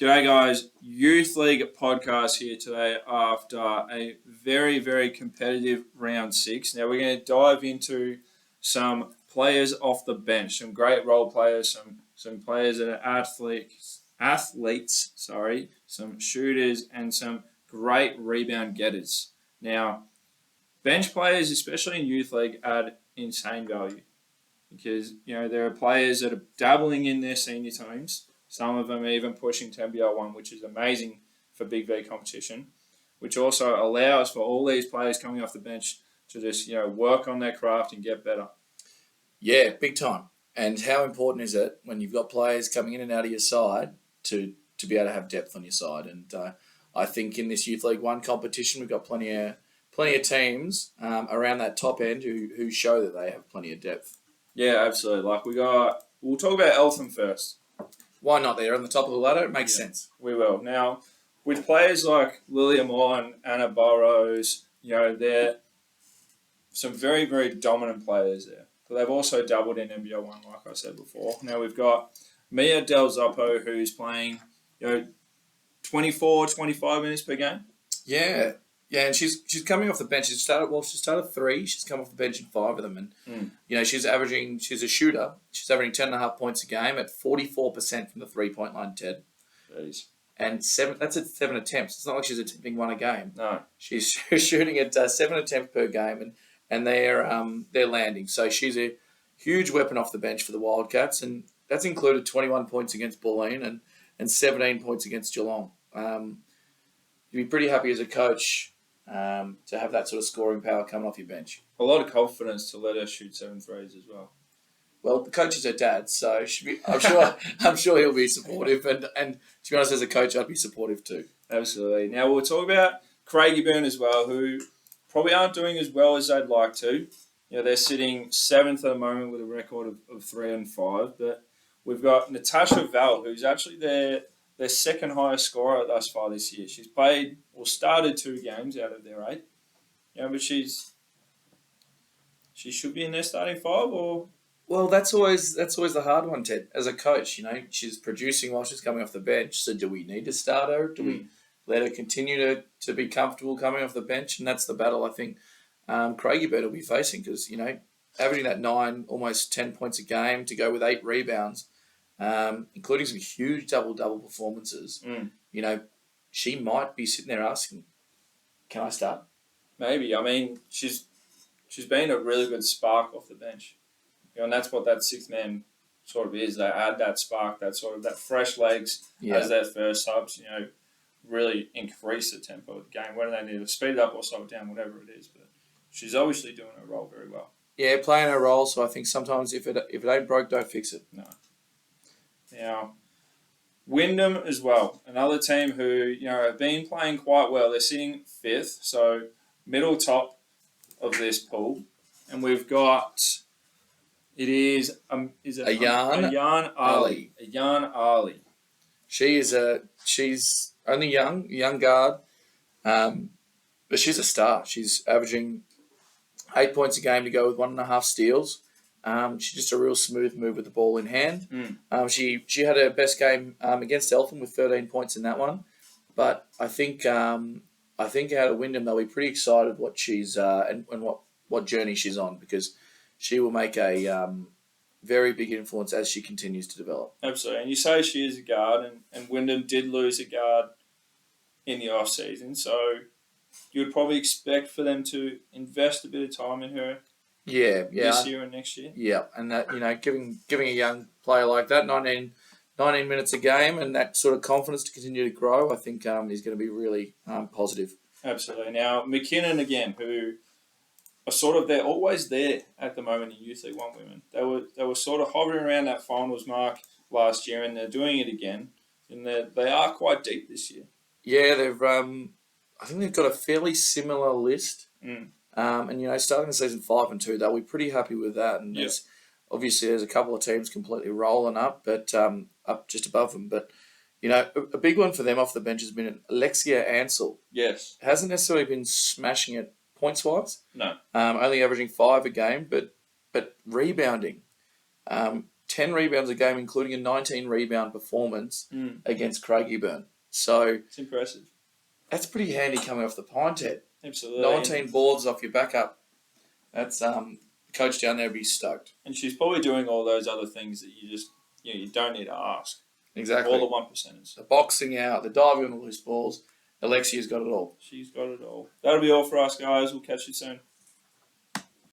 G'day guys, Youth League podcast here today after a very, very competitive round 6. Now we're going to dive into some players off the bench, some great role players, some players that are athletes, some shooters and some great rebound getters. Now, bench players, especially in Youth League, add insane value because, there are players that are dabbling in their senior teams. Some of them even pushing to NBL1, which is amazing for Big V competition, which also allows for all these players coming off the bench to just, work on their craft and get better. Yeah, big time. And how important is it when you've got players coming in and out of your side to be able to have depth on your side? And I think in this Youth League 1 competition, we've got plenty of teams around that top end who show that they have plenty of depth. Yeah, absolutely. We'll talk about Eltham first. Why not? They're on the top of the ladder. It makes sense. We will. Now, with players like Lilia Moore and Anna Burrows, they're some very, very dominant players there. But they've also dabbled in NBL1, like I said before. Now we've got Mia Del Zoppo, who's playing, 24, 25 minutes per game. Yeah. Yeah, and she's coming off the bench. She started 3. She's come off the bench in 5 of them. And, she's a shooter. She's averaging 10.5 points a game at 44% from the 3-point line, Ted. Jeez. And that's at 7 attempts. It's not like she's attempting 1 a game. No. She's shooting at 7 attempts per game, and they're landing. So she's a huge weapon off the bench for the Wildcats, and that's included 21 points against Bulleen and 17 points against Geelong. You'd be pretty happy as a coach to have that sort of scoring power coming off your bench. A lot of confidence to let her shoot 7 threes as well. Well, the coach is her dad, so I'm sure he'll be supportive. And to be honest, as a coach, I'd be supportive too. Absolutely. Now we'll talk about Craigieburn as well, who probably aren't doing as well as they'd like to. They're sitting 7th at the moment with a record of 3 and 5. But we've got Natasha Val, who's actually their second highest scorer thus far this year. She's started 2 games out of their 8. But she should be in their starting 5 or. Well, that's always the hard one, Ted. As a coach, she's producing while she's coming off the bench. So do we need to start her? Do we let her continue to be comfortable coming off the bench? And that's the battle I think Craigieburn will be facing because, averaging that 9, almost 10 points a game to go with 8 rebounds, including some huge double-double performances, she might be sitting there asking, can I start? Maybe. I mean, she's been a really good spark off the bench. And that's what that 6th man sort of is. They add that spark, that fresh legs as their first subs, really increase the tempo of the game. Whether they need to speed it up or slow it down, whatever it is. But she's obviously doing her role very well. Yeah, playing her role. So I think sometimes if it ain't broke, don't fix it. No. Now, Wyndham as well, another team who have been playing quite well. They're sitting 5th, so middle top of this pool, and we've got. It is Ayan Ali. Ayan Ali. She's only young guard, but she's a star. She's averaging 8 points a game to go with 1.5 steals. She's just a real smooth move with the ball in hand. She had her best game against Eltham with 13 points in that one. But I think out of Wyndham they'll be pretty excited what she's and what journey she's on because she will make a very big influence as she continues to develop. Absolutely. And you say she is a guard, and Wyndham did lose a guard in the off-season, so you would probably expect for them to invest a bit of time in her this year and next year. Yeah, and that, giving a young player like that 19 minutes a game and that sort of confidence to continue to grow, I think is going to be really positive. Absolutely. Now, McKinnon again, who they're always there at the moment in Youth League 1 women. They were sort of hovering around that finals mark last year, and they're doing it again. And they are quite deep this year. Yeah, they've. I think they've got a fairly similar list. And starting the season 5 and 2, they'll be pretty happy with that. And there's a couple of teams completely rolling up, but up just above them. But a big one for them off the bench has been Alexia Ansell. Yes, hasn't necessarily been smashing it points-wise. No. Only averaging 5 a game, but rebounding. 10 rebounds a game, including a 19 rebound performance against Craigieburn. So It's impressive. that's pretty handy coming off the pine, Ted. Absolutely. 19 boards off your backup. That's the coach down there will be stoked. And she's probably doing all those other things that you don't need to ask. Exactly. All the 1%ers. The boxing out, the diving on the loose balls. Alexia's got it all. She's got it all. That'll be all for us, guys. We'll catch you soon.